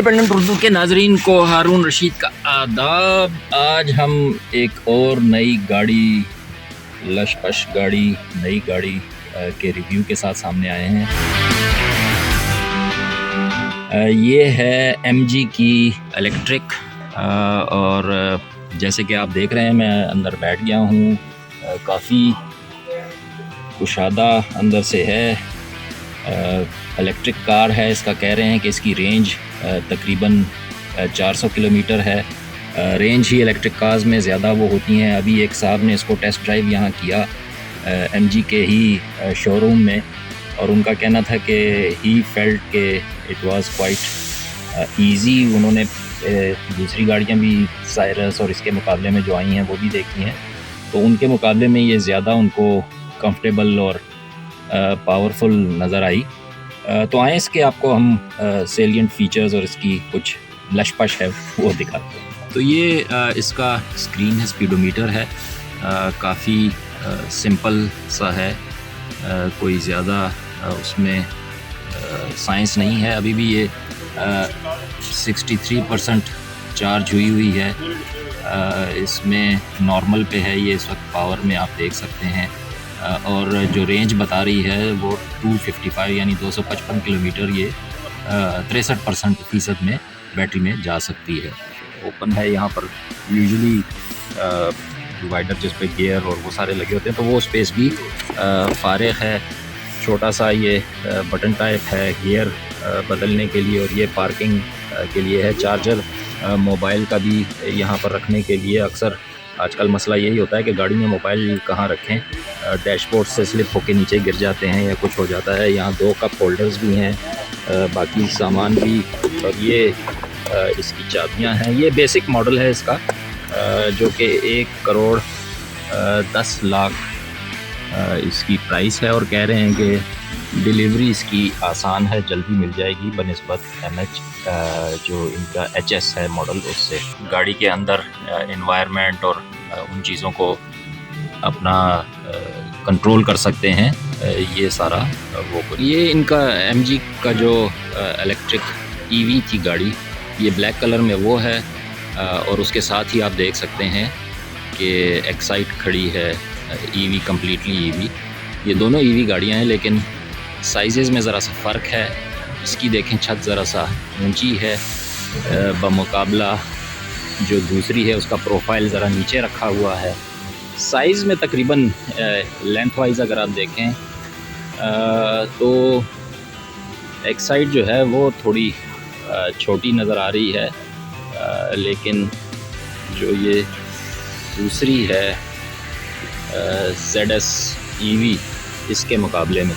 Independent Urdu के नाजरीन को हारून रशीद का आदाब। आज हम एक और नई गाड़ी, लशपश गाड़ी, नई गाड़ी के रिव्यू के साथ सामने आए हैं। ये है MG की इलेक्ट्रिक और जैसे कि आप देख रहे हैं मैं अंदर बैठ गया हूँ। काफ़ी कुशादा अंदर से है। इलेक्ट्रिक कार है। इसका कह रहे हैं कि इसकी रेंज तकरीबन 400 किलोमीटर है। रेंज ही इलेक्ट्रिक कार्स में ज़्यादा वो होती हैं। अभी एक साहब ने इसको टेस्ट ड्राइव यहाँ किया MG के ही शोरूम में, और उनका कहना था कि ही फेल्ट के इट वाज़ क्वाइट ईज़ी। उन्होंने दूसरी गाड़ियाँ भी साइरस और इसके मुकाबले में जो आई हैं वो भी देखी हैं, तो उनके मुकाबले में ये ज़्यादा उनको कंफर्टेबल और पावरफुल नज़र आई। तो आए इसके आपको हम सेलिएंट फीचर्स और इसकी कुछ लशपश है वो दिखाते हैं। तो ये इसका स्क्रीन है, स्पीडोमीटर है। काफ़ी सिंपल सा है, कोई ज़्यादा उसमें साइंस नहीं है। अभी भी ये 63% चार्ज हुई है। इसमें नॉर्मल पे है ये, इस वक्त पावर में आप देख सकते हैं। और जो रेंज बता रही है वो 255 यानी 255 किलोमीटर ये 63% में बैटरी में जा सकती है। ओपन है यहाँ पर। यूजुअली डिवाइडर जिस पे गियर और वो सारे लगे होते हैं, तो वो स्पेस भी फारिग है। छोटा सा ये बटन टाइप है गियर बदलने के लिए, और ये पार्किंग के लिए है। चार्जर मोबाइल का भी यहाँ पर रखने के लिए। अक्सर आजकल मसला यही होता है कि गाड़ी में मोबाइल कहाँ रखें, डैशबोर्ड से स्लिप होके नीचे गिर जाते हैं या कुछ हो जाता है। यहाँ 2 कप होल्डर्स भी हैं, बाकी सामान भी, और ये इसकी चाबियाँ हैं। ये बेसिक मॉडल है इसका, जो कि 1,10,00,000 इसकी प्राइस है, और कह रहे हैं कि डिलीवरी इसकी आसान है, जल्दी मिल जाएगी बनिस्बत MH जो इनका HS है मॉडल उससे। गाड़ी के अंदर एनवायरनमेंट और उन चीज़ों को अपना कंट्रोल कर सकते हैं। ये सारा वो ये इनका MG का जो इलेक्ट्रिक EV थी गाड़ी, ये ब्लैक कलर में वो है। और उसके साथ ही आप देख सकते हैं कि एक्साइट खड़ी है, EV कम्प्लीटली EV। ये दोनों EV गाड़ियां हैं, लेकिन साइज़ में ज़रा सा फ़र्क है। इसकी देखें छत ज़रा सा ऊंची है बमुकाबला जो दूसरी है, उसका प्रोफाइल ज़रा नीचे रखा हुआ है। साइज़ में तकरीबन लेंथ वाइज अगर आप देखें तो एक्साइट जो है वो थोड़ी छोटी नज़र आ रही है, लेकिन जो ये दूसरी है ZS EV इसके मुकाबले में